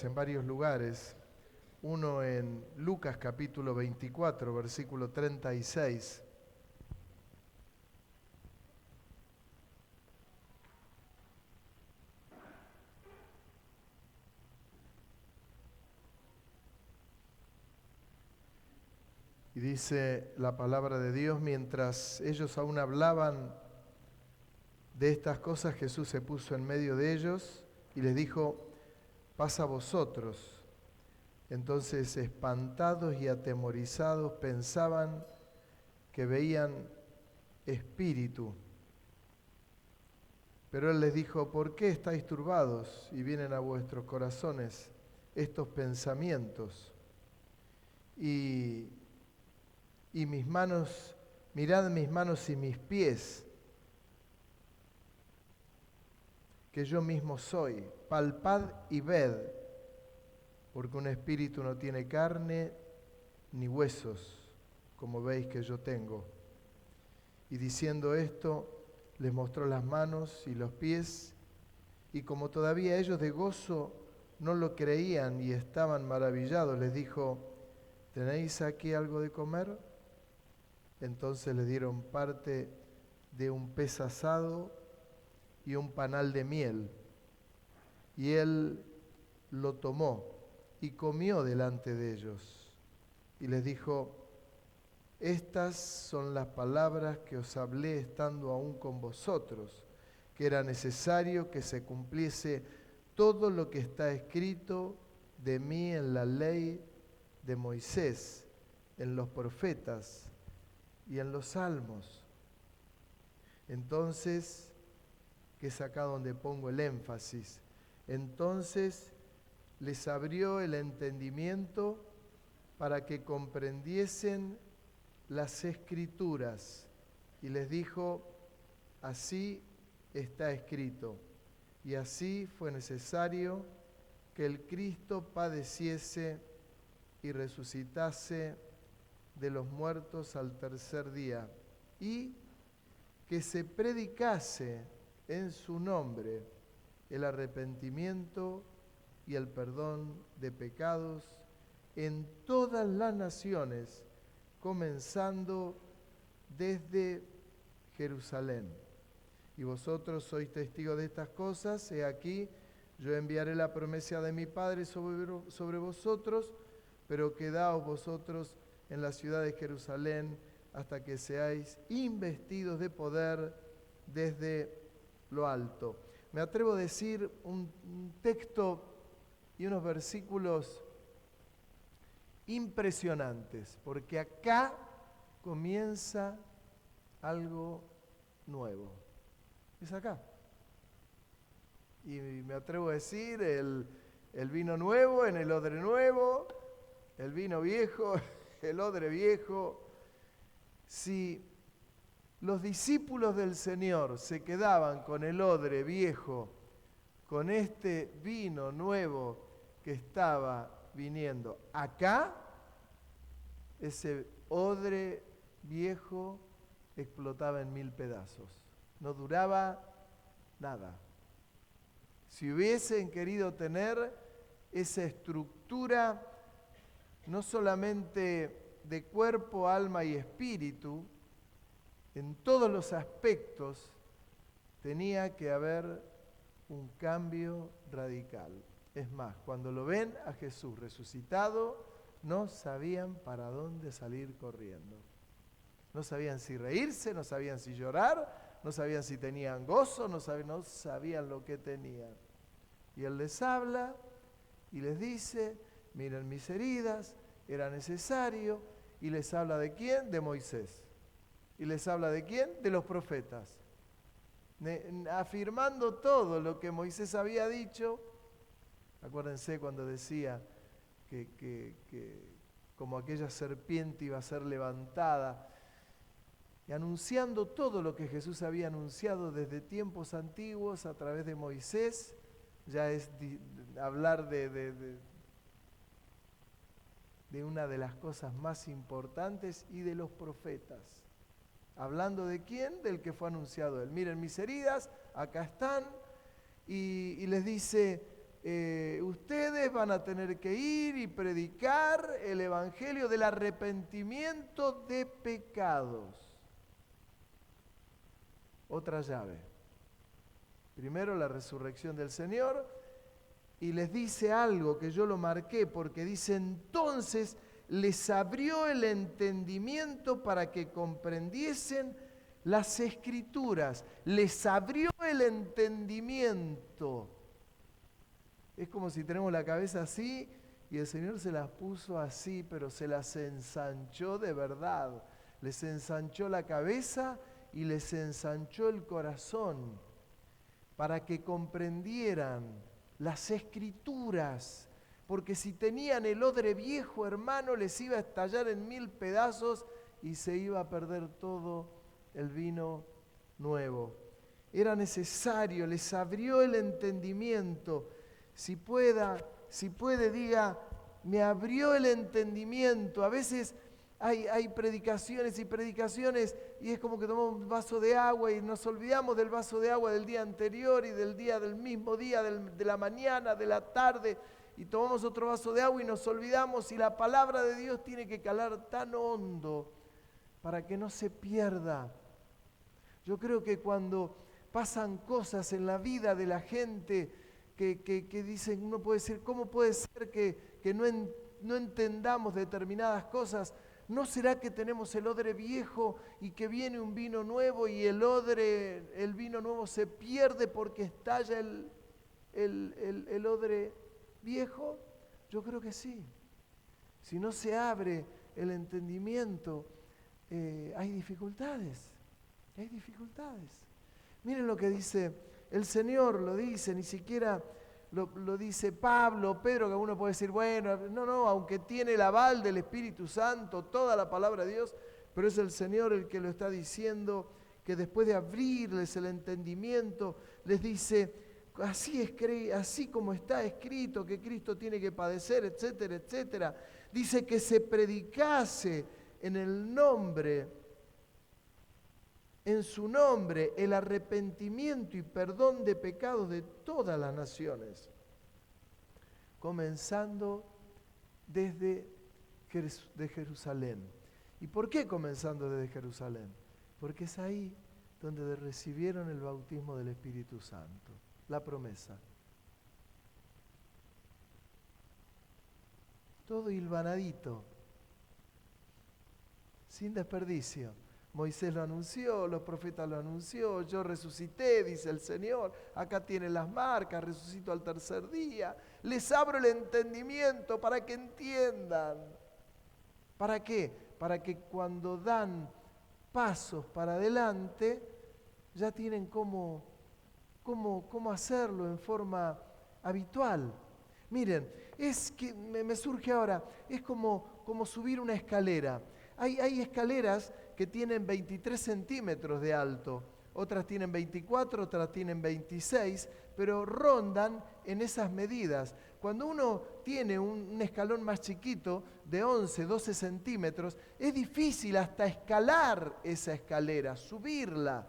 en varios lugares. Uno en Lucas capítulo 24, versículo 36. Y dice la palabra de Dios: mientras ellos aún hablaban de estas cosas, Jesús se puso en medio de ellos y les dijo: pasa a vosotros. Entonces, espantados y atemorizados, pensaban que veían espíritu. Pero él les dijo: ¿por qué estáis turbados y vienen a vuestros corazones estos pensamientos? Y mis manos, mirad mis manos y mis pies, que yo mismo soy. Palpad y ved, porque un espíritu no tiene carne ni huesos, como veis que yo tengo. Y diciendo esto, les mostró las manos y los pies, y como todavía ellos de gozo no lo creían y estaban maravillados, les dijo: ¿tenéis aquí algo de comer? Entonces les dieron parte de un pez asado y un panal de miel. Y él lo tomó y comió delante de ellos. Y les dijo: estas son las palabras que os hablé estando aún con vosotros, que era necesario que se cumpliese todo lo que está escrito de mí en la ley de Moisés, en los profetas y en los salmos. Entonces, que es acá donde pongo el énfasis, entonces les abrió el entendimiento para que comprendiesen las Escrituras, y les dijo: así está escrito, y así fue necesario que el Cristo padeciese y resucitase de los muertos al tercer día, y que se predicase en su nombre el arrepentimiento y el perdón de pecados en todas las naciones, comenzando desde Jerusalén. Y vosotros sois testigos de estas cosas. He aquí, yo enviaré la promesa de mi Padre sobre vosotros, pero quedaos vosotros en la ciudad de Jerusalén hasta que seáis investidos de poder desde lo alto. Me atrevo a decir un texto y unos versículos impresionantes, porque acá comienza algo nuevo. Es acá. Y me atrevo a decir, el vino nuevo en el odre nuevo, el vino viejo, el odre viejo. Si los discípulos del Señor se quedaban con el odre viejo, con este vino nuevo que estaba viniendo acá, ese odre viejo explotaba en 1000 pedazos. No duraba nada. Si hubiesen querido tener esa estructura, no solamente de cuerpo, alma y espíritu, en todos los aspectos tenía que haber un cambio radical. Es más, cuando lo ven a Jesús resucitado, no sabían para dónde salir corriendo. No sabían si reírse, no sabían si llorar, no sabían si tenían gozo, no sabían lo que tenían. Y Él les habla y les dice: miren mis heridas, era necesario. Y les habla ¿de quién? De Moisés. ¿Y les habla de quién? De los profetas. Afirmando todo lo que Moisés había dicho. Acuérdense cuando decía que como aquella serpiente iba a ser levantada, y anunciando todo lo que Jesús había anunciado desde tiempos antiguos a través de Moisés. Ya es hablar de una de las cosas más importantes, y de los profetas. ¿Hablando de quién? Del que fue anunciado él. Miren mis heridas, acá están. Y les dice: ustedes van a tener que ir y predicar el evangelio del arrepentimiento de pecados. Otra llave. Primero la resurrección del Señor, y les dice algo que yo lo marqué, porque dice: entonces les abrió el entendimiento para que comprendiesen las Escrituras. Les abrió el entendimiento. Es como si tenemos la cabeza así y el Señor se las puso así, pero se las ensanchó de verdad. Les ensanchó la cabeza y les ensanchó el corazón para que comprendieran las Escrituras. Porque si tenían el odre viejo, hermano, les iba a estallar en 1000 pedazos y se iba a perder todo el vino nuevo. Era necesario, les abrió el entendimiento. Si puede, diga: me abrió el entendimiento. A veces hay predicaciones y predicaciones y es como que tomamos un vaso de agua y nos olvidamos del vaso de agua del día anterior y del mismo día, de la mañana, de la tarde, y tomamos otro vaso de agua y nos olvidamos, y la palabra de Dios tiene que calar tan hondo para que no se pierda. Yo creo que cuando pasan cosas en la vida de la gente que dicen, uno puede decir, ¿cómo puede ser que no entendamos determinadas cosas? ¿No será que tenemos el odre viejo y que viene un vino nuevo y el vino nuevo se pierde porque estalla el odre viejo? Yo creo que sí. Si no se abre el entendimiento, hay dificultades. Hay dificultades. Miren lo que dice el Señor, lo dice, ni siquiera lo dice Pablo, Pedro, que uno puede decir, bueno, no, aunque tiene el aval del Espíritu Santo, toda la palabra de Dios, pero es el Señor el que lo está diciendo, que después de abrirles el entendimiento, les dice, así como está escrito que Cristo tiene que padecer, etcétera, etcétera. Dice que se predicase en su nombre, el arrepentimiento y perdón de pecados de todas las naciones, comenzando desde Jerusalén. ¿Y por qué comenzando desde Jerusalén? Porque es ahí donde recibieron el bautismo del Espíritu Santo, la promesa. Todo hilvanadito, sin desperdicio. Moisés lo anunció, los profetas lo anunció, yo resucité, dice el Señor, acá tienen las marcas, resucito al tercer día. Les abro el entendimiento para que entiendan. ¿Para qué? Para que cuando dan pasos para adelante, ya tienen cómo hacerlo en forma habitual. Miren, es que me surge ahora, es como subir una escalera. Hay escaleras que tienen 23 centímetros de alto, otras tienen 24, otras tienen 26, pero rondan en esas medidas. Cuando uno tiene un escalón más chiquito, de 11, 12 centímetros, es difícil hasta escalar esa escalera, subirla.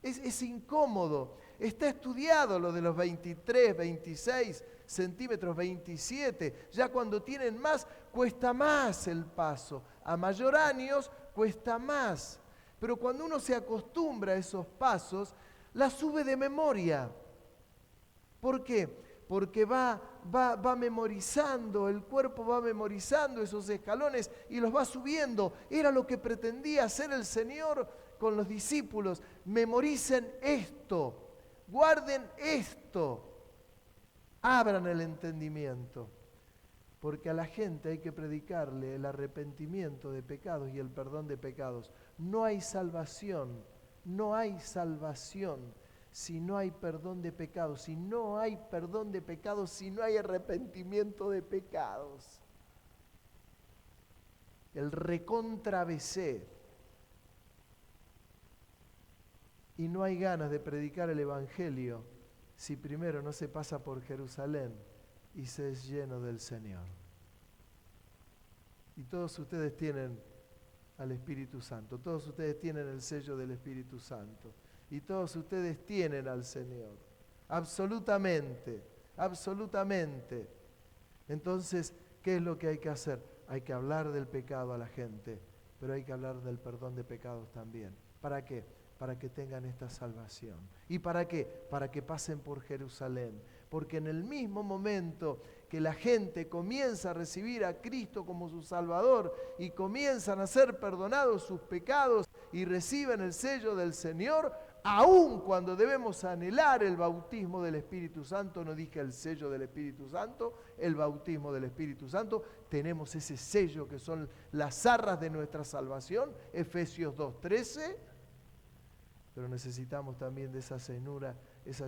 Es incómodo. Está estudiado lo de los 23, 26 centímetros, 27. Ya cuando tienen más, cuesta más el paso. A mayor años, cuesta más. Pero cuando uno se acostumbra a esos pasos, la sube de memoria. ¿Por qué? Porque va memorizando, el cuerpo va memorizando esos escalones y los va subiendo. Era lo que pretendía hacer el Señor con los discípulos. Memoricen esto, guarden esto, abran el entendimiento. Porque a la gente hay que predicarle el arrepentimiento de pecados y el perdón de pecados. No hay salvación si no hay perdón de pecados. Si no hay perdón de pecados, si no hay arrepentimiento de pecados. El recontra ABC. Y no hay ganas de predicar el Evangelio si primero no se pasa por Jerusalén y se es lleno del Señor. Y todos ustedes tienen al Espíritu Santo, todos ustedes tienen el sello del Espíritu Santo, y todos ustedes tienen al Señor, absolutamente. absolutamente. Entonces, ¿qué es lo que hay que hacer? Hay que hablar del pecado a la gente, pero hay que hablar del perdón de pecados también. ¿Para qué? Para que tengan esta salvación. ¿Y para qué? Para que pasen por Jerusalén. Porque en el mismo momento que la gente comienza a recibir a Cristo como su Salvador y comienzan a ser perdonados sus pecados y reciben el sello del Señor, aun cuando debemos anhelar el bautismo del Espíritu Santo, no dije el sello del Espíritu Santo, el bautismo del Espíritu Santo, tenemos ese sello que son las arras de nuestra salvación, Efesios 2:13, pero necesitamos también de esa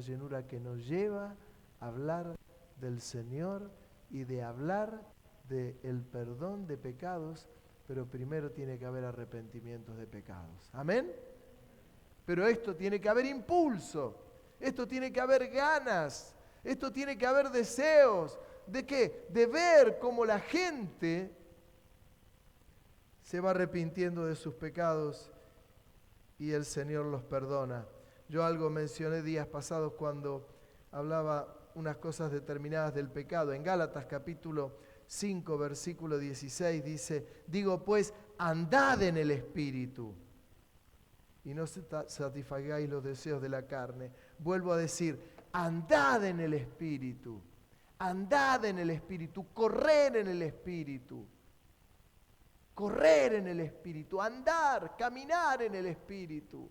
llenura que nos lleva a hablar del Señor y de hablar del perdón de pecados, pero primero tiene que haber arrepentimientos de pecados. ¿Amén? Pero esto tiene que haber impulso, esto tiene que haber ganas, esto tiene que haber deseos. ¿De qué? De ver cómo la gente se va arrepintiendo de sus pecados y el Señor los perdona. Yo algo mencioné días pasados cuando hablaba unas cosas determinadas del pecado. En Gálatas capítulo 5, versículo 16 dice, digo pues, andad en el Espíritu y no satisfagáis los deseos de la carne. Vuelvo a decir, andad en el Espíritu, andad en el Espíritu, correr en el Espíritu. Correr en el Espíritu, andar, caminar en el Espíritu.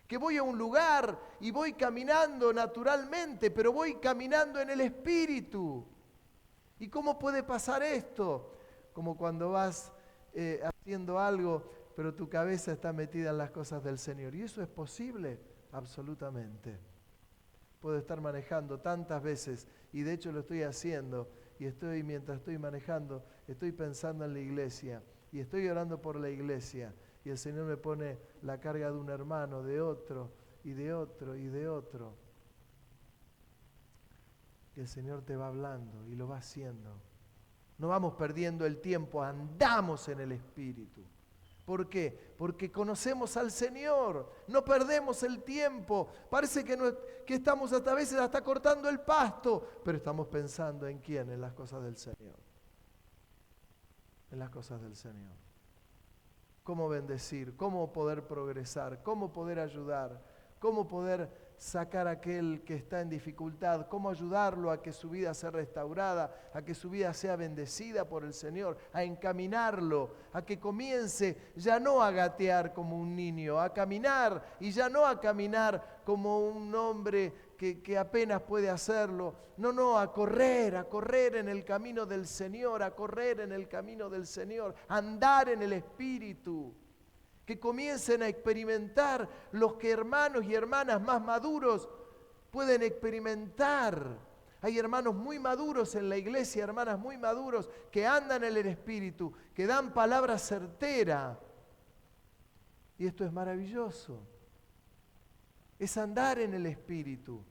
Que voy a un lugar y voy caminando naturalmente, pero voy caminando en el Espíritu. ¿Y cómo puede pasar esto? Como cuando vas haciendo algo, pero tu cabeza está metida en las cosas del Señor. ¿Y eso es posible? Absolutamente. Puedo estar manejando tantas veces, y de hecho lo estoy haciendo, y mientras estoy manejando, estoy pensando en la iglesia, y estoy orando por la iglesia, y el Señor me pone la carga de un hermano, de otro, y de otro, y de otro. Y el Señor te va hablando, y lo va haciendo. No vamos perdiendo el tiempo, andamos en el Espíritu. ¿Por qué? Porque conocemos al Señor, no perdemos el tiempo. Parece que estamos a veces hasta cortando el pasto, pero estamos pensando en quién, en las cosas del Señor. En las cosas del Señor. Cómo bendecir, cómo poder progresar, cómo poder ayudar, cómo poder sacar a aquel que está en dificultad, cómo ayudarlo a que su vida sea restaurada, a que su vida sea bendecida por el Señor, a encaminarlo, a que comience ya no a gatear como un niño, a caminar y ya no a caminar como un hombre que apenas puede hacerlo. No, a correr en el camino del Señor, a correr en el camino del Señor, a andar en el Espíritu. Que comiencen a experimentar los que hermanos y hermanas más maduros pueden experimentar. Hay hermanos muy maduros en la iglesia, hermanas muy maduros, que andan en el Espíritu, que dan palabra certera. Y esto es maravilloso. Es andar en el Espíritu,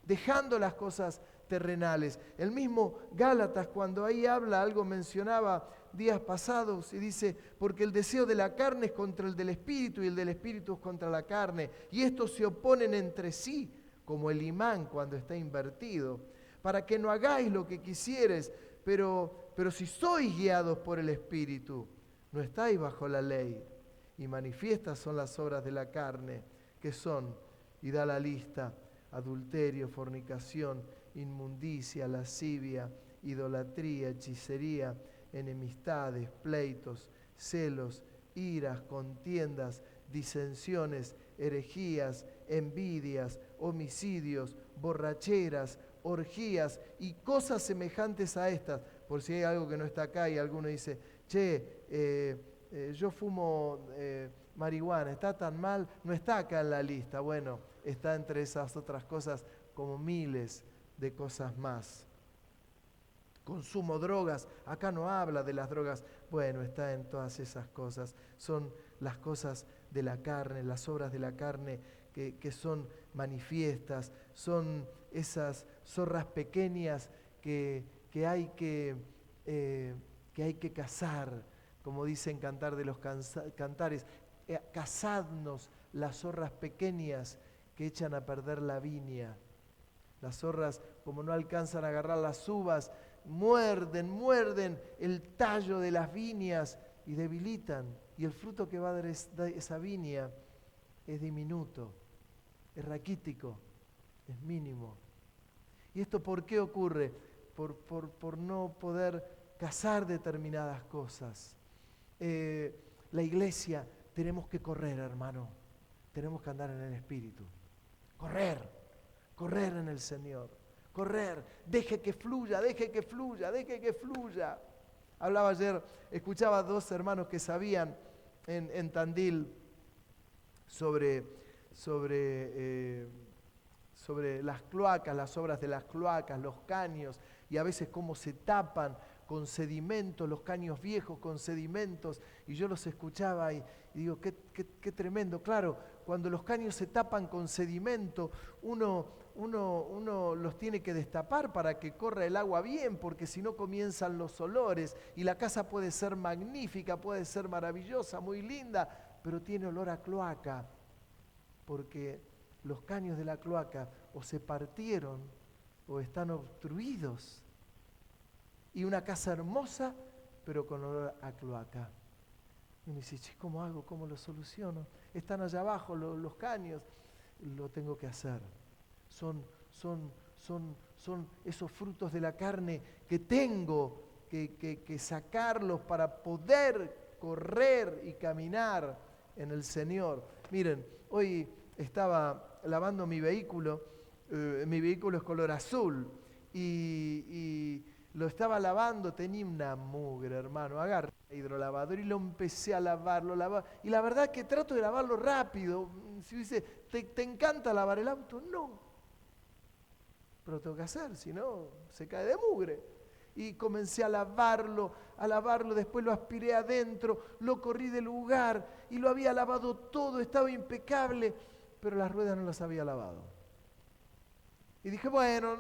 dejando las cosas terrenales. El mismo Gálatas, cuando ahí habla, algo mencionaba días pasados y dice, porque el deseo de la carne es contra el del Espíritu y el del Espíritu es contra la carne. Y estos se oponen entre sí, como el imán cuando está invertido, para que no hagáis lo que quisieres, pero si sois guiados por el Espíritu, no estáis bajo la ley. Y manifiestas son las obras de la carne, que son, y da la lista, adulterio, fornicación, inmundicia, lascivia, idolatría, hechicería, enemistades, pleitos, celos, iras, contiendas, disensiones, herejías, envidias, homicidios, borracheras, orgías y cosas semejantes a estas. Por si hay algo que no está acá y alguno dice, yo fumo marihuana, ¿está tan mal? No está acá en la lista. Bueno, está entre esas otras cosas como miles de cosas más. Consumo drogas, acá no habla de las drogas, bueno, está en todas esas cosas. Son las cosas de la carne, las obras de la carne que son manifiestas, son esas zorras pequeñas que hay que cazar, como dicen Cantar de los Cantares, cazadnos las zorras pequeñas que echan a perder la viña. Las zorras como no alcanzan a agarrar las uvas, muerden el tallo de las viñas y debilitan. Y el fruto que va a dar esa viña es diminuto, es raquítico, es mínimo. ¿Y esto por qué ocurre? Por no poder cazar determinadas cosas. La iglesia, tenemos que correr, hermano. Tenemos que andar en el Espíritu. Correr en el Señor. Correr, deje que fluya. Hablaba ayer, escuchaba a dos hermanos que sabían en Tandil sobre las cloacas, las obras de las cloacas, los caños, y a veces cómo se tapan con sedimentos, los caños viejos con sedimentos, y yo los escuchaba y digo, qué tremendo. Claro, cuando los caños se tapan con sedimento, uno los tiene que destapar para que corra el agua bien, porque si no comienzan los olores, y la casa puede ser magnífica, puede ser maravillosa, muy linda, pero tiene olor a cloaca, porque los caños de la cloaca o se partieron o están obstruidos. Y una casa hermosa, pero con olor a cloaca. Y me dice, ¿cómo hago? ¿Cómo lo soluciono? Están allá abajo los caños. Lo tengo que hacer. Son esos frutos de la carne que tengo que sacarlos para poder correr y caminar en el Señor. Miren, hoy estaba lavando mi vehículo es color azul, y lo estaba lavando, tenía una mugre, hermano. Agarré el hidrolavador y lo empecé a lavar, y la verdad que trato de lavarlo rápido. Si dice, ¿te encanta lavar el auto? No, pero tengo que hacer, si no se cae de mugre. Y comencé a lavarlo, después lo aspiré adentro, lo corrí del lugar y lo había lavado todo, estaba impecable, pero las ruedas no las había lavado. Y dije, bueno,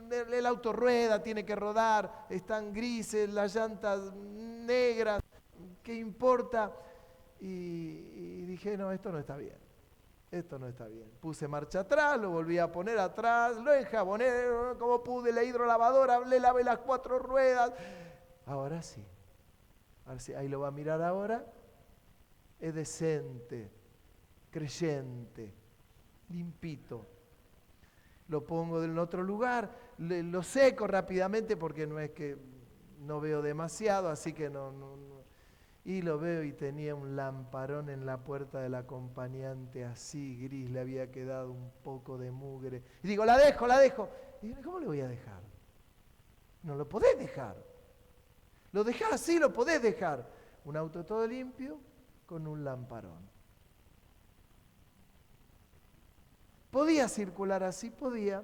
el auto rueda, tiene que rodar, están grises, las llantas negras, ¿qué importa? Y dije, no, esto no está bien. Puse marcha atrás, lo volví a poner atrás, lo enjaboné como pude, la hidrolavadora, le lavé las 4 ruedas. Ahora sí, ahí lo va a mirar ahora. Es decente, creyente, limpito. Lo pongo en otro lugar, lo seco rápidamente porque no es que no veo demasiado, así que no. Y lo veo y tenía un lamparón en la puerta del acompañante así gris, le había quedado un poco de mugre. Y digo, la dejo. Y digo, ¿cómo le voy a dejar? No lo podés dejar. Lo dejás así, lo podés dejar. Un auto todo limpio con un lamparón. Podía circular así, podía,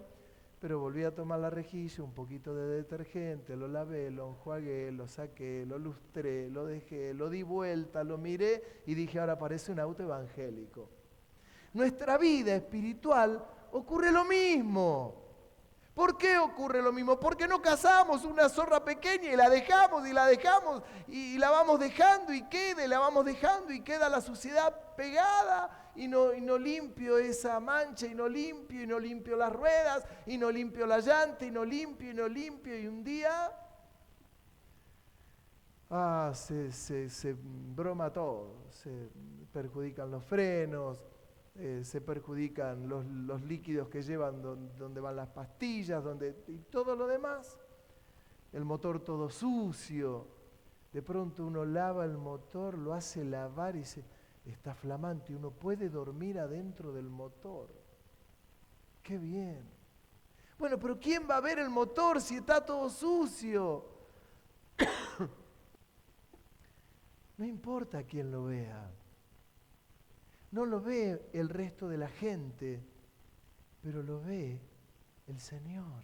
pero volví a tomar la rejilla, un poquito de detergente, lo lavé, lo enjuagué, lo saqué, lo lustré, lo dejé, lo di vuelta, lo miré y dije, ahora parece un auto evangélico. Nuestra vida espiritual ocurre lo mismo. ¿Por qué ocurre lo mismo? Porque no cazamos una zorra pequeña y la dejamos y la vamos dejando y queda la suciedad pegada y no limpio esa mancha y no limpio las ruedas y no limpio la llanta y no limpio y un día se broma todo, se perjudican los frenos, se perjudican los líquidos que llevan donde van las pastillas, y todo lo demás. El motor todo sucio. De pronto uno lava el motor, lo hace lavar y está flamante. Uno puede dormir adentro del motor. ¡Qué bien! Bueno, pero ¿quién va a ver el motor si está todo sucio? No importa quién lo vea. No lo ve el resto de la gente, pero lo ve el Señor.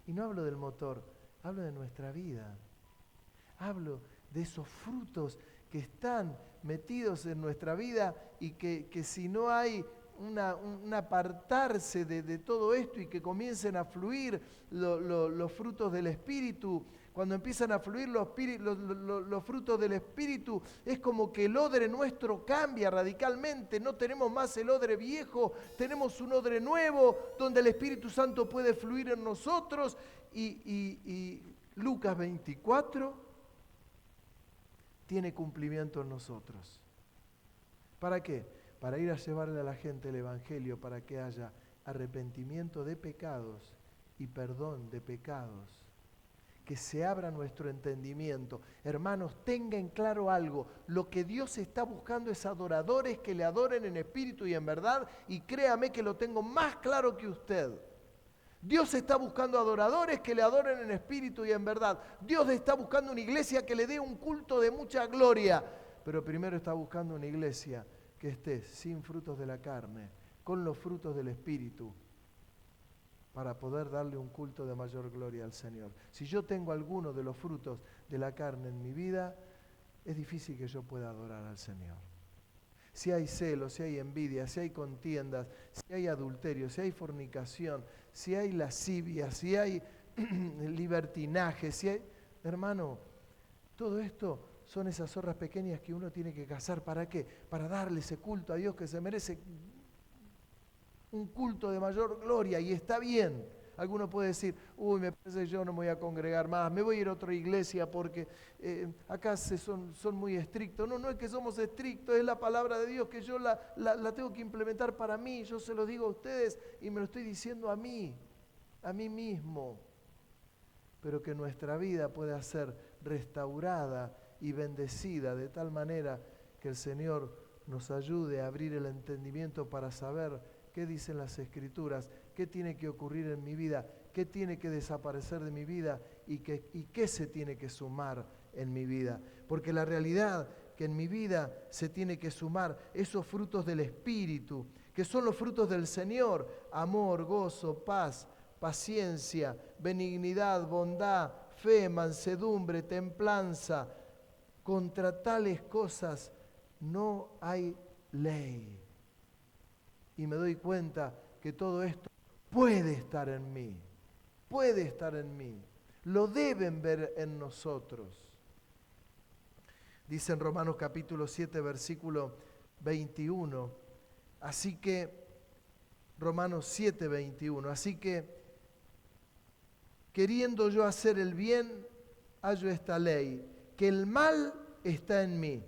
Y no hablo del motor, hablo de nuestra vida. Hablo de esos frutos que están metidos en nuestra vida y que si no hay un apartarse de todo esto y que comiencen a fluir los frutos del Espíritu cuando empiezan a fluir los frutos del Espíritu, es como que el odre nuestro cambia radicalmente. No tenemos más el odre viejo, tenemos un odre nuevo donde el Espíritu Santo puede fluir en nosotros. Y Lucas 24 tiene cumplimiento en nosotros. ¿Para qué? Para ir a llevarle a la gente el Evangelio, para que haya arrepentimiento de pecados y perdón de pecados. Que se abra nuestro entendimiento. Hermanos, tengan claro algo. Lo que Dios está buscando es adoradores que le adoren en espíritu y en verdad. Y créame que lo tengo más claro que usted. Dios está buscando adoradores que le adoren en espíritu y en verdad. Dios está buscando una iglesia que le dé un culto de mucha gloria. Pero primero está buscando una iglesia que esté sin frutos de la carne, con los frutos del espíritu, para poder darle un culto de mayor gloria al Señor. Si yo tengo alguno de los frutos de la carne en mi vida, es difícil que yo pueda adorar al Señor. Si hay celos, si hay envidia, si hay contiendas, si hay adulterio, si hay fornicación, si hay lascivia, si hay libertinaje, si hay... Hermano, todo esto son esas zorras pequeñas que uno tiene que cazar. ¿Para qué? Para darle ese culto a Dios que se merece un culto de mayor gloria, y está bien. Alguno puede decir, uy, me parece que yo no me voy a congregar más, me voy a ir a otra iglesia porque acá son muy estrictos. No, no es que somos estrictos, es la palabra de Dios que yo la tengo que implementar para mí. Yo se lo digo a ustedes y me lo estoy diciendo a mí mismo. Pero que nuestra vida pueda ser restaurada y bendecida de tal manera que el Señor nos ayude a abrir el entendimiento para saber qué dicen las Escrituras, qué tiene que ocurrir en mi vida, qué tiene que desaparecer de mi vida y qué se tiene que sumar en mi vida. Porque la realidad que en mi vida se tiene que sumar esos frutos del Espíritu, que son los frutos del Señor: amor, gozo, paz, paciencia, benignidad, bondad, fe, mansedumbre, templanza. Contra tales cosas no hay ley. Y me doy cuenta que todo esto puede estar en mí, lo deben ver en nosotros. Dice en Romanos capítulo 7, versículo 21, así que, Romanos 7, 21, así que, queriendo yo hacer el bien, hallo esta ley, que el mal está en mí,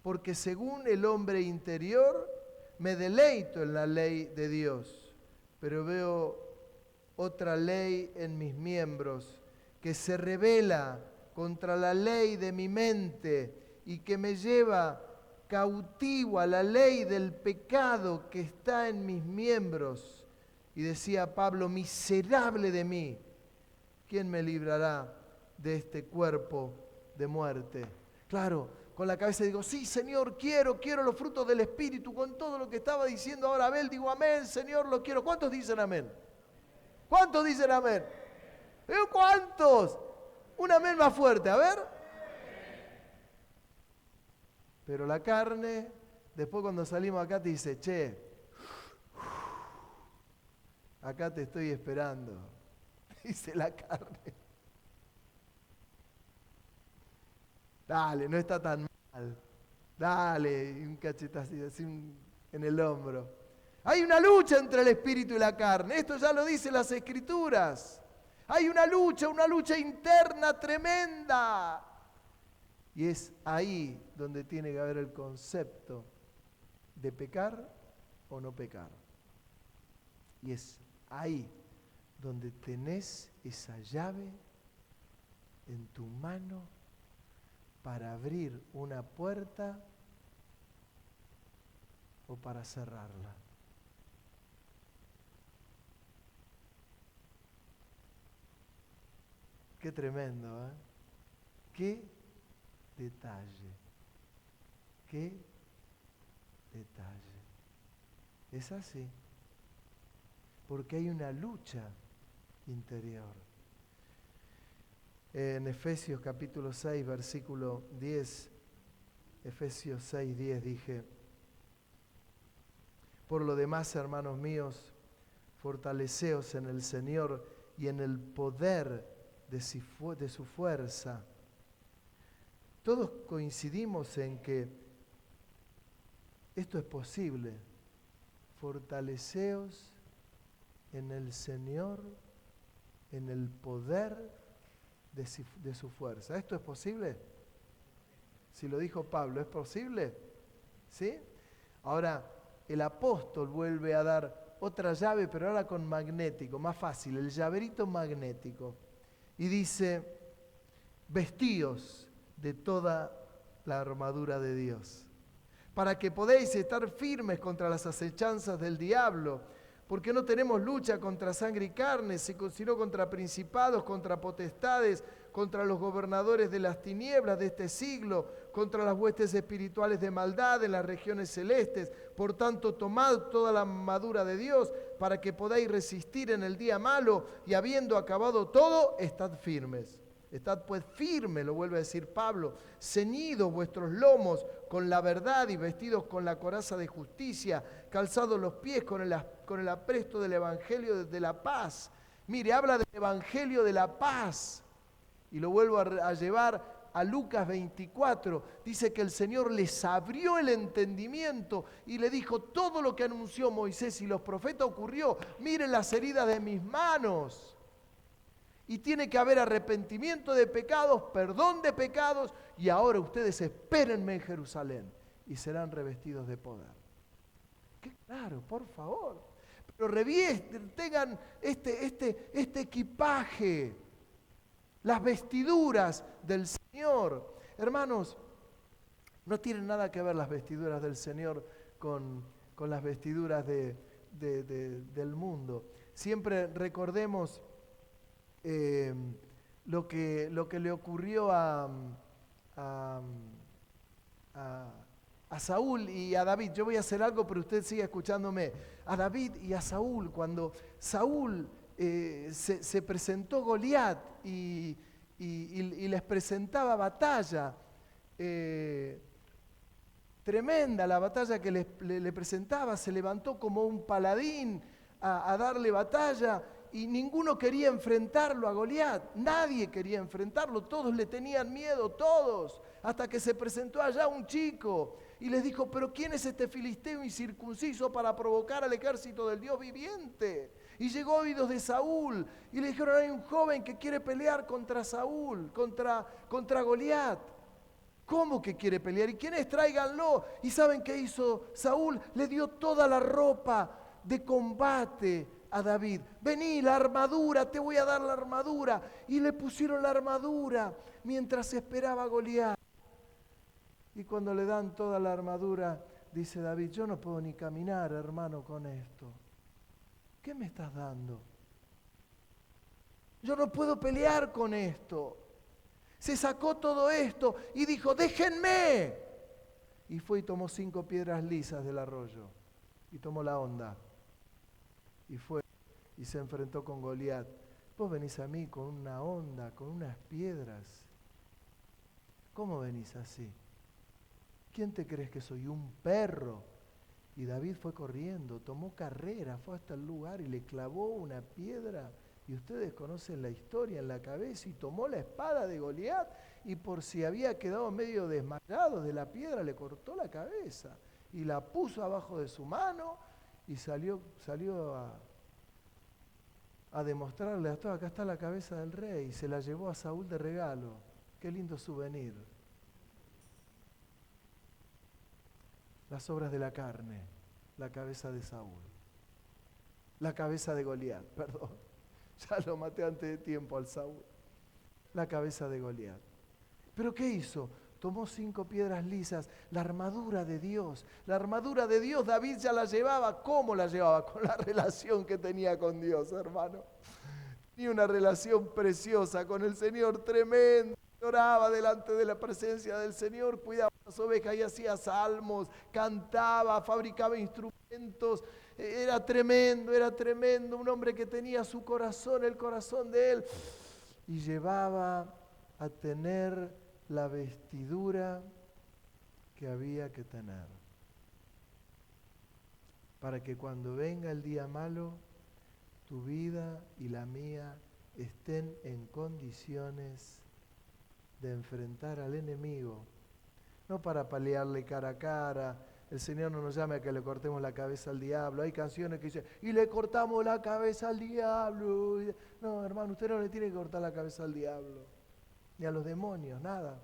porque según el hombre interior, me deleito en la ley de Dios, pero veo otra ley en mis miembros que se rebela contra la ley de mi mente y que me lleva cautivo a la ley del pecado que está en mis miembros. Y decía Pablo, miserable de mí, ¿quién me librará de este cuerpo de muerte? Claro, con la cabeza digo, sí, Señor, quiero los frutos del Espíritu. Con todo lo que estaba diciendo ahora Abel, digo, amén, Señor, lo quiero. ¿Cuántos dicen amén? ¿Cuántos dicen amén? ¿Cuántos? Un amén más fuerte, a ver. Pero la carne, después cuando salimos acá te dice, che, acá te estoy esperando. Dice la carne. Dale, no está tan mal. Dale, un cachetazo así en el hombro. Hay una lucha entre el espíritu y la carne. Esto ya lo dicen las Escrituras. Hay una lucha interna tremenda. Y es ahí donde tiene que haber el concepto de pecar o no pecar. Y es ahí donde tenés esa llave en tu mano para abrir una puerta o para cerrarla. Qué tremendo, ¿eh? Qué detalle. Qué detalle. Es así. Porque hay una lucha interior. En Efesios capítulo 6, versículo 10, Efesios 6, 10 dije, por lo demás, hermanos míos, fortaleceos en el Señor y en el poder de su fuerza. Todos coincidimos en que esto es posible. Fortaleceos en el Señor, en el poder de su fuerza. ¿Esto es posible? Si lo dijo Pablo, ¿es posible? ¿Sí? Ahora, el apóstol vuelve a dar otra llave, pero ahora con magnético, más fácil, el llaverito magnético. Y dice, vestíos de toda la armadura de Dios, para que podáis estar firmes contra las acechanzas del diablo, porque no tenemos lucha contra sangre y carne, sino contra principados, contra potestades, contra los gobernadores de las tinieblas de este siglo, contra las huestes espirituales de maldad en las regiones celestes. Por tanto, tomad toda la armadura de Dios para que podáis resistir en el día malo y habiendo acabado todo, estad firmes. Estad pues firmes, lo vuelve a decir Pablo, ceñidos vuestros lomos con la verdad y vestidos con la coraza de justicia, calzados los pies con el apresto del evangelio de la paz. Mire, habla del evangelio de la paz y lo vuelvo a llevar a Lucas 24. Dice que el Señor les abrió el entendimiento y le dijo todo lo que anunció Moisés y los profetas ocurrió. Miren las heridas de mis manos. Y tiene que haber arrepentimiento de pecados, perdón de pecados, y ahora ustedes espérenme en Jerusalén y serán revestidos de poder. Qué claro, por favor. Pero tengan este equipaje, las vestiduras del Señor. Hermanos, no tienen nada que ver las vestiduras del Señor con las vestiduras del mundo. Siempre recordemos lo que le ocurrió a Saúl y a David. Yo voy a hacer algo, pero usted sigue escuchándome. A David y a Saúl, cuando Saúl se presentó Goliat y les presentaba batalla, tremenda la batalla que le presentaba, se levantó como un paladín a darle batalla. Y ninguno quería enfrentarlo a Goliat, nadie quería enfrentarlo, todos le tenían miedo, todos, hasta que se presentó allá un chico y les dijo, pero ¿quién es este filisteo incircunciso para provocar al ejército del Dios viviente? Y llegó a oídos de Saúl y le dijeron, hay un joven que quiere pelear contra Saúl, contra Goliat. ¿Cómo que quiere pelear? ¿Y quién es? Tráiganlo. ¿Y saben qué hizo Saúl? Le dio toda la ropa de combate a David. Vení, la armadura, te voy a dar la armadura. Y le pusieron la armadura mientras esperaba a Goliat. Y cuando le dan toda la armadura, dice David, yo no puedo ni caminar, hermano, con esto. ¿Qué me estás dando? Yo no puedo pelear con esto. Se sacó todo esto y dijo, déjenme. Y fue y tomó 5 piedras lisas del arroyo. Y tomó la onda. Y fue y se enfrentó con Goliat. Vos venís a mí con una onda, con unas piedras. ¿Cómo venís así? ¿Quién te crees que soy? Un perro. Y David fue corriendo, tomó carrera, fue hasta el lugar y le clavó una piedra. Y ustedes conocen la historia en la cabeza y tomó la espada de Goliat y por si había quedado medio desmayado de la piedra le cortó la cabeza y la puso abajo de su mano y salió a demostrarle a todos, acá está la cabeza del rey, y se la llevó a Saúl de regalo. Qué lindo souvenir. Las obras de la carne, la cabeza de Saúl, la cabeza de Goliat, perdón, ya lo maté antes de tiempo al Saúl, la cabeza de Goliat. ¿Pero qué hizo? Tomó 5 piedras lisas, la armadura de Dios. La armadura de Dios David ya la llevaba. ¿Cómo la llevaba? Con la relación que tenía con Dios, hermano. Tenía una relación preciosa con el Señor, tremenda. Oraba delante de la presencia del Señor, cuidaba las ovejas y hacía salmos, cantaba, fabricaba instrumentos. Era tremendo. Un hombre que tenía su corazón, el corazón de él. Y llevaba a tener la vestidura que había que tener, para que cuando venga el día malo, tu vida y la mía estén en condiciones de enfrentar al enemigo, no para pelearle cara a cara. El Señor no nos llama a que le cortemos la cabeza al diablo. Hay canciones que dicen, y le cortamos la cabeza al diablo. No, hermano, usted no le tiene que cortar la cabeza al diablo, ni a los demonios, nada.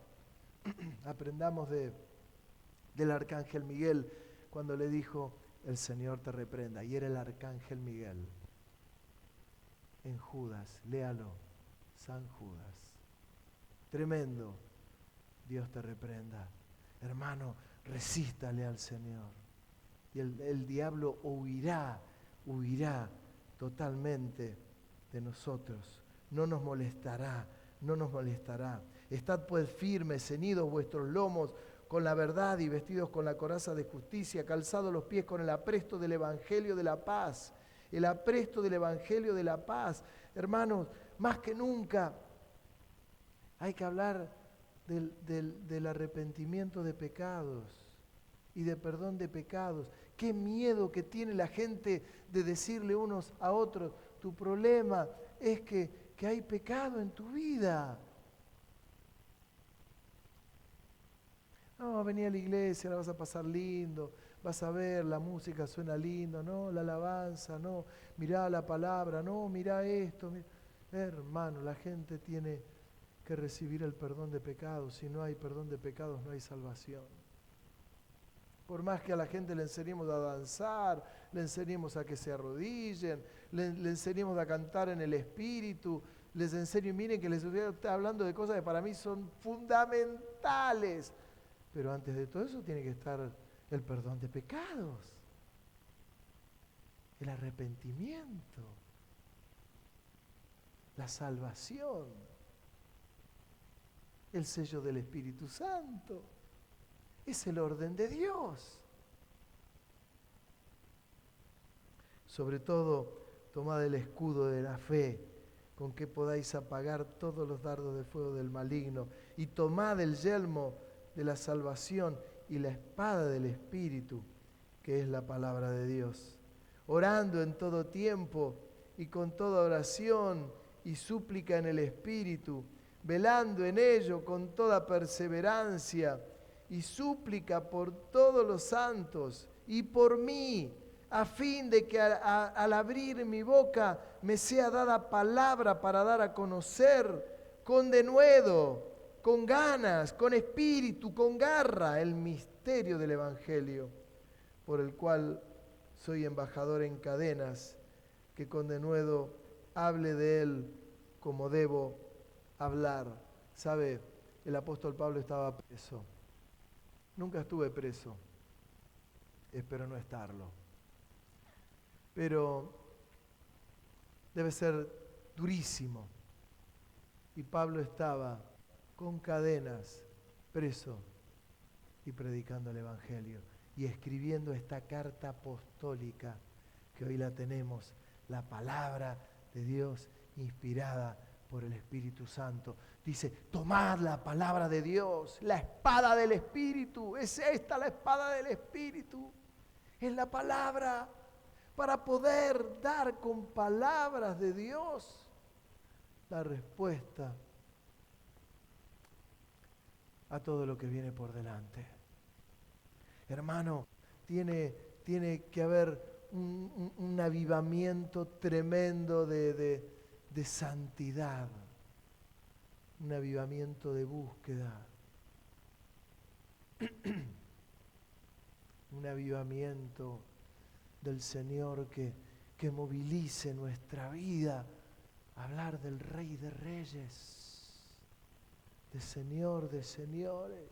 Aprendamos del arcángel Miguel cuando le dijo, el Señor te reprenda. Y era el arcángel Miguel. En Judas, léalo, San Judas. Tremendo. Dios te reprenda. Hermano, resístale al Señor. Y el diablo huirá totalmente de nosotros. No nos molestará. Estad pues firmes, ceñidos vuestros lomos con la verdad y vestidos con la coraza de justicia, calzados los pies con el apresto del Evangelio de la paz. El apresto del Evangelio de la paz. Hermanos, más que nunca hay que hablar del arrepentimiento de pecados y de perdón de pecados. Qué miedo que tiene la gente de decirle unos a otros, tu problema es que hay pecado en tu vida. No, vení a la iglesia, la vas a pasar lindo, vas a ver, la música suena lindo, no, la alabanza, no, mirá la palabra, no, mirá esto. Hermano, la gente tiene que recibir el perdón de pecados. Si no hay perdón de pecados, no hay salvación. Por más que a la gente le enseñemos a danzar, le enseñemos a que se arrodillen, le enseñemos a cantar en el Espíritu, les enseño, miren que les estoy hablando de cosas que para mí son fundamentales. Pero antes de todo eso tiene que estar el perdón de pecados, el arrepentimiento, la salvación, el sello del Espíritu Santo. Es el orden de Dios. Sobre todo, tomad el escudo de la fe, con que podáis apagar todos los dardos de fuego del maligno, y tomad el yelmo de la salvación y la espada del Espíritu, que es la palabra de Dios, orando en todo tiempo y con toda oración y súplica en el Espíritu, velando en ello con toda perseverancia y súplica por todos los santos y por mí, a fin de que al abrir mi boca me sea dada palabra para dar a conocer con denuedo, con ganas, con espíritu, con garra, el misterio del Evangelio, por el cual soy embajador en cadenas, que con denuedo hable de él como debo hablar. ¿Sabe? El apóstol Pablo estaba preso. Nunca estuve preso. Espero no estarlo. Pero debe ser durísimo. Y Pablo estaba con cadenas, preso y predicando el Evangelio y escribiendo esta carta apostólica que hoy la tenemos, la palabra de Dios inspirada por el Espíritu Santo. Dice, tomad la palabra de Dios, la espada del Espíritu. Es esta la espada del Espíritu. Es la palabra para poder dar con palabras de Dios la respuesta a todo lo que viene por delante. Hermano, tiene que haber un avivamiento tremendo de santidad, un avivamiento de búsqueda, un avivamiento del Señor que movilice nuestra vida a hablar del Rey de Reyes, de Señor de Señores,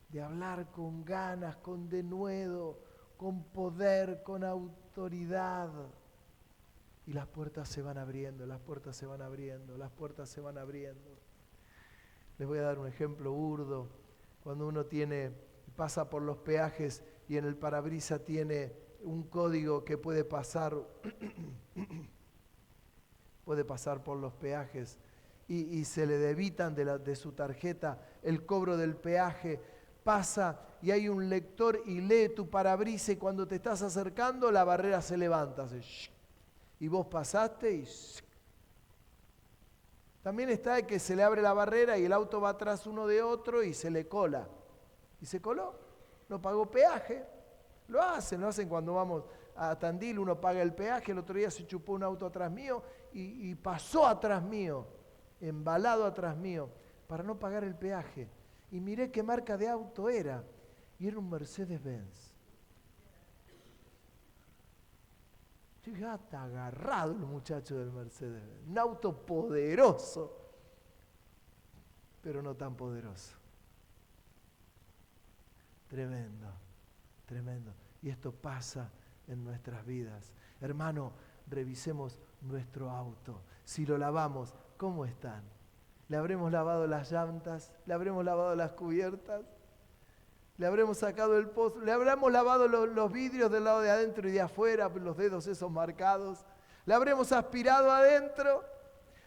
de hablar con ganas, con denuedo, con poder, con autoridad. Y las puertas se van abriendo, las puertas se van abriendo, las puertas se van abriendo. Les voy a dar un ejemplo burdo. Cuando uno pasa por los peajes y en el parabrisas tiene un código que puede pasar por los peajes y se le debitan de su tarjeta el cobro del peaje, pasa y hay un lector y lee tu parabrisas y cuando te estás acercando la barrera se levanta, así, y vos pasaste y... También está el que se le abre la barrera y el auto va atrás uno de otro y se le cola. Y se coló, no pagó peaje. Lo hacen cuando vamos a Tandil, uno paga el peaje. El otro día se chupó un auto atrás mío y pasó atrás mío, embalado atrás mío, para no pagar el peaje. Y miré qué marca de auto era. Y era un Mercedes-Benz. Fíjate, agarrado el muchacho del Mercedes-Benz. Un auto poderoso, pero no tan poderoso. Tremendo, tremendo. Y esto pasa en nuestras vidas. Hermano, revisemos nuestro auto. Si lo lavamos, ¿cómo están? ¿Le habremos lavado las llantas? ¿Le habremos lavado las cubiertas? ¿Le habremos sacado el pozo? ¿Le habremos lavado los vidrios del lado de adentro y de afuera, los dedos esos marcados? ¿Le habremos aspirado adentro?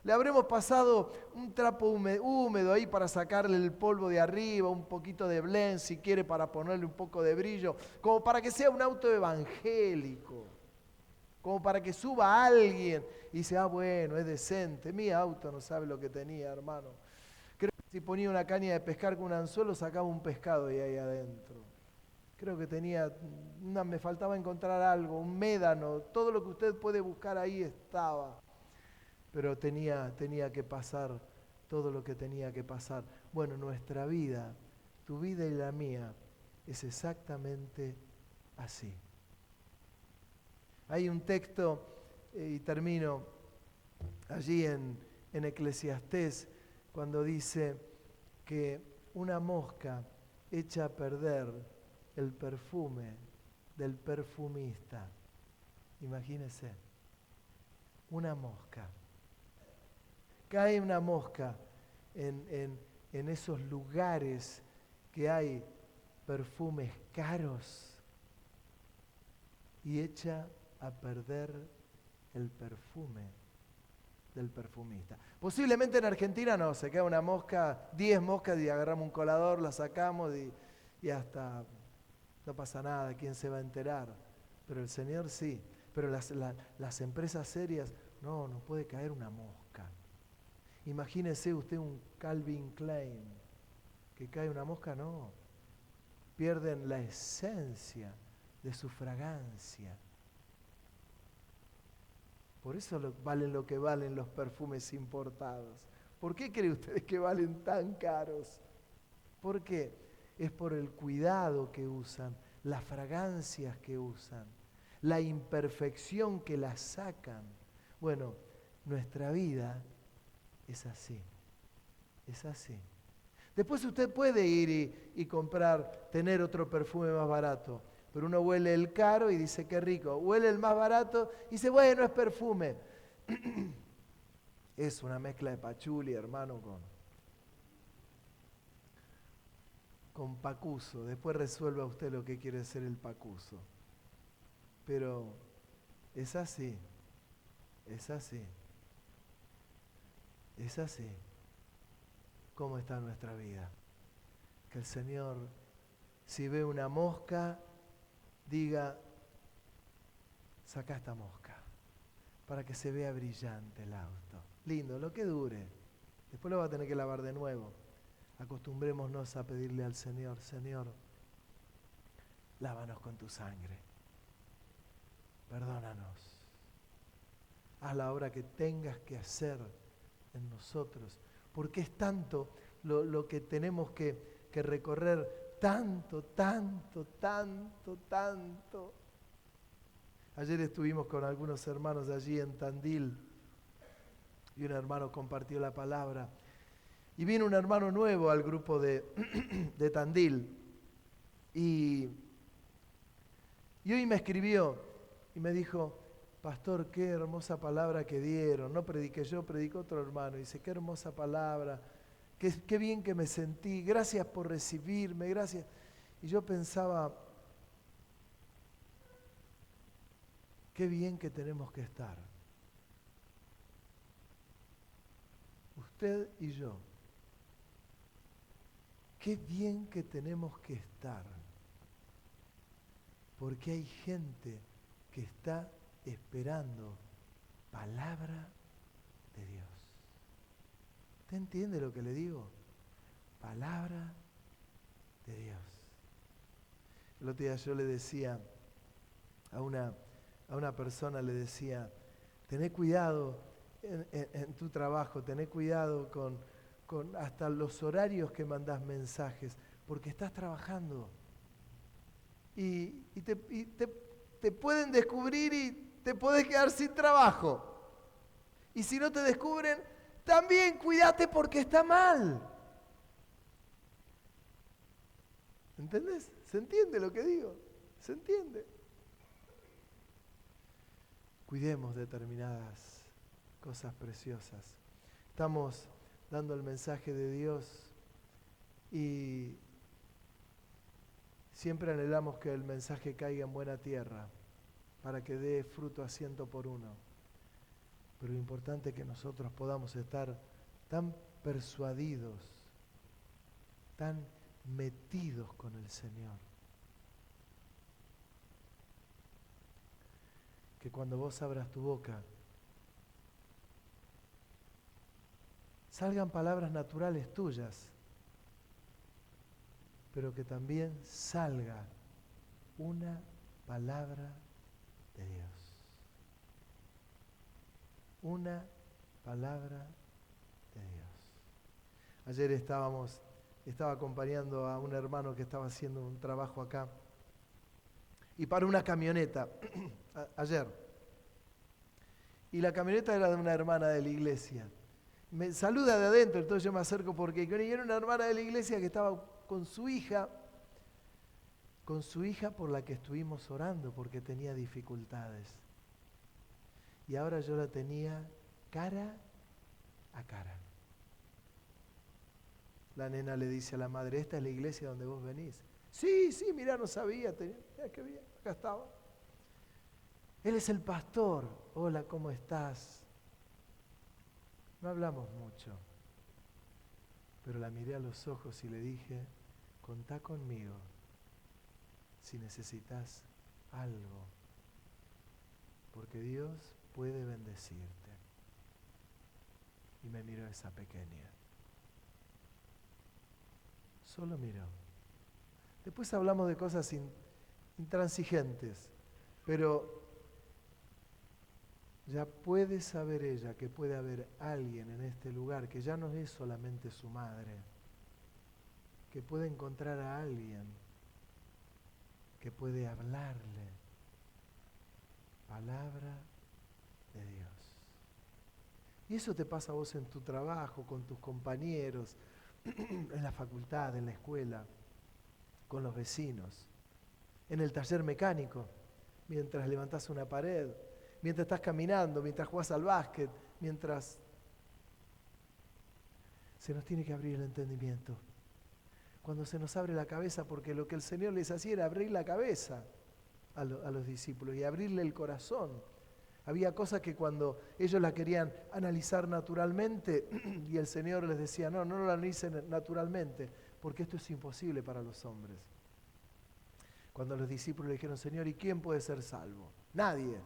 ¿Le habremos pasado un trapo húmedo ahí para sacarle el polvo de arriba, un poquito de blend si quiere para ponerle un poco de brillo, como para que sea un auto evangélico, como para que suba alguien y dice, bueno, es decente, mi auto no sabe lo que tenía, hermano. Creo que si ponía una caña de pescar con un anzuelo sacaba un pescado de ahí adentro. Creo que me faltaba encontrar algo, un médano, todo lo que usted puede buscar ahí estaba. Pero tenía que pasar todo lo que tenía que pasar. Bueno, nuestra vida, tu vida y la mía, es exactamente así. Hay un texto, y termino, allí en Eclesiastés, cuando dice que una mosca echa a perder el perfume del perfumista. Imagínese, una mosca. Cae una mosca en esos lugares que hay perfumes caros y echa a perder el perfume del perfumista. Posiblemente en Argentina no, se queda una mosca, 10 moscas y agarramos un colador, la sacamos y hasta no pasa nada, ¿quién se va a enterar? Pero el Señor sí, pero las empresas serias, no puede caer una mosca. Imagínese usted un Calvin Klein, que cae una mosca, no. Pierden la esencia de su fragancia. Por eso valen lo que valen los perfumes importados. ¿Por qué cree usted que valen tan caros? ¿Por qué? Es por el cuidado que usan, las fragancias que usan, la imperfección que las sacan. Bueno, nuestra vida es así, es así. Después usted puede ir y comprar, tener otro perfume más barato, pero uno huele el caro y dice qué rico, huele el más barato y dice bueno, es perfume. Es una mezcla de pachuli, hermano, con pacuso. Después resuelva usted lo que quiere ser el pacuso. Pero es así, es así, es así. ¿Cómo está nuestra vida? Que el Señor, si ve una mosca, diga, saca esta mosca, para que se vea brillante el auto. Lindo, lo que dure. Después lo va a tener que lavar de nuevo. Acostumbrémonos a pedirle al Señor, Señor, lávanos con tu sangre. Perdónanos. Haz la obra que tengas que hacer en nosotros. Porque es tanto lo que tenemos que recorrer, tanto. Ayer estuvimos con algunos hermanos allí en Tandil y un hermano compartió la palabra. Y vino un hermano nuevo al grupo de Tandil y hoy me escribió y me dijo, pastor, qué hermosa palabra que dieron. No prediqué yo, predicó otro hermano. Dice, qué hermosa palabra, qué bien que me sentí, gracias por recibirme, gracias. Y yo pensaba, qué bien que tenemos que estar. Usted y yo. Qué bien que tenemos que estar. Porque hay gente que está esperando palabra de Dios. ¿Usted entiende lo que le digo? Palabra de Dios. El otro día yo le decía a una persona, le decía, tené cuidado en tu trabajo, tené cuidado con hasta los horarios que mandás mensajes, porque estás trabajando. Y te pueden descubrir y te podés quedar sin trabajo. Y si no te descubren, también cuídate porque está mal. ¿Entendés? ¿Se entiende lo que digo? ¿Se entiende? Cuidemos determinadas cosas preciosas. Estamos dando el mensaje de Dios y siempre anhelamos que el mensaje caiga en buena tierra para que dé fruto a 100%. Pero lo importante es que nosotros podamos estar tan persuadidos, tan metidos con el Señor, que cuando vos abras tu boca, salgan palabras naturales tuyas, pero que también salga una palabra de Dios. Una palabra de Dios. Ayer estaba acompañando a un hermano que estaba haciendo un trabajo acá y paró una camioneta ayer. Y la camioneta era de una hermana de la iglesia. Me saluda de adentro, entonces yo me acerco porque era una hermana de la iglesia que estaba con su hija por la que estuvimos orando porque tenía dificultades. Y ahora yo la tenía cara a cara. La nena le dice a la madre, ¿esta es la iglesia donde vos venís? Sí, mirá, no sabía, mirá qué bien, acá estaba. Él es el pastor. Hola, ¿cómo estás? No hablamos mucho, pero la miré a los ojos y le dije, contá conmigo si necesitas algo, porque Dios puede bendecirte. Y me miró esa pequeña. Solo miró. Después hablamos de cosas intransigentes, pero ya puede saber ella que puede haber alguien en este lugar que ya no es solamente su madre, que puede encontrar a alguien que puede hablarle palabra de Dios. Y eso te pasa a vos en tu trabajo, con tus compañeros, en la facultad, en la escuela, con los vecinos, en el taller mecánico, mientras levantás una pared, mientras estás caminando, mientras jugás al básquet, mientras... Se nos tiene que abrir el entendimiento. Cuando se nos abre la cabeza, porque lo que el Señor les hacía era abrir la cabeza a los discípulos y abrirle el corazón. Había cosas que cuando ellos la querían analizar naturalmente y el Señor les decía, no lo analicen naturalmente, porque esto es imposible para los hombres. Cuando los discípulos le dijeron, Señor, ¿y quién puede ser salvo? Nadie.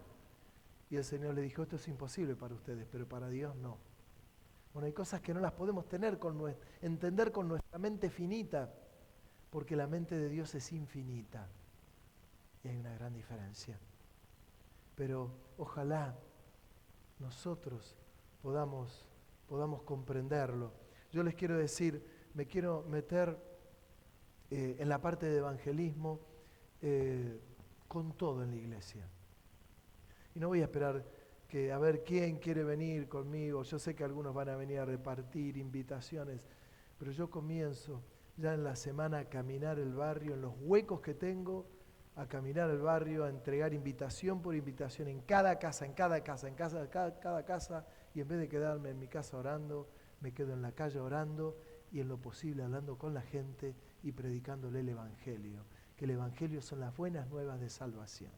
Y el Señor le dijo, esto es imposible para ustedes, pero para Dios no. Bueno, hay cosas que no las podemos entender con nuestra mente finita, porque la mente de Dios es infinita. Y hay una gran diferencia. Pero ojalá nosotros podamos comprenderlo. Yo les quiero decir, me quiero meter en la parte de evangelismo con todo en la iglesia. Y no voy a esperar a ver quién quiere venir conmigo. Yo sé que algunos van a venir a repartir invitaciones, pero yo comienzo ya en la semana a caminar el barrio, en los huecos que tengo, a caminar el barrio, a entregar invitación por invitación en cada casa, cada casa, y en vez de quedarme en mi casa orando, me quedo en la calle orando y en lo posible hablando con la gente y predicándole el Evangelio, que el Evangelio son las buenas nuevas de salvación.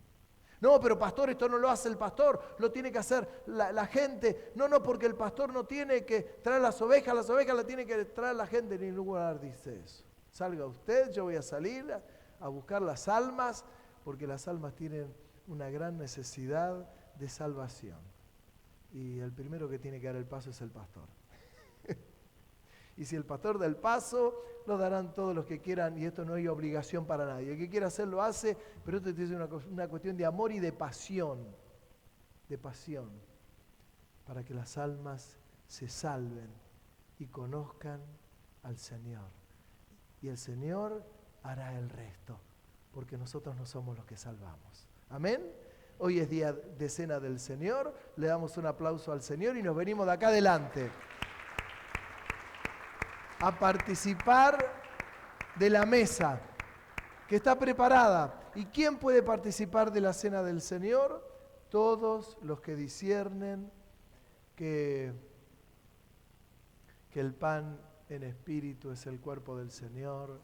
No, pero pastor, esto no lo hace el pastor, lo tiene que hacer la gente. No, porque el pastor no tiene que traer las ovejas las tiene que traer la gente. En ningún lugar dice eso. Salga usted, yo voy a salir a buscar las almas, porque las almas tienen una gran necesidad de salvación. Y el primero que tiene que dar el paso es el pastor. Y si el pastor da el paso, lo darán todos los que quieran, y esto no hay obligación para nadie. El que quiera hacerlo hace, pero esto es una cuestión de amor y de pasión, para que las almas se salven y conozcan al Señor. Y el Señor hará el resto, porque nosotros no somos los que salvamos. Amén. Hoy es día de cena del Señor, le damos un aplauso al Señor y nos venimos de acá adelante a participar de la mesa que está preparada. ¿Y quién puede participar de la cena del Señor? Todos los que disciernen que el pan en espíritu es el cuerpo del Señor.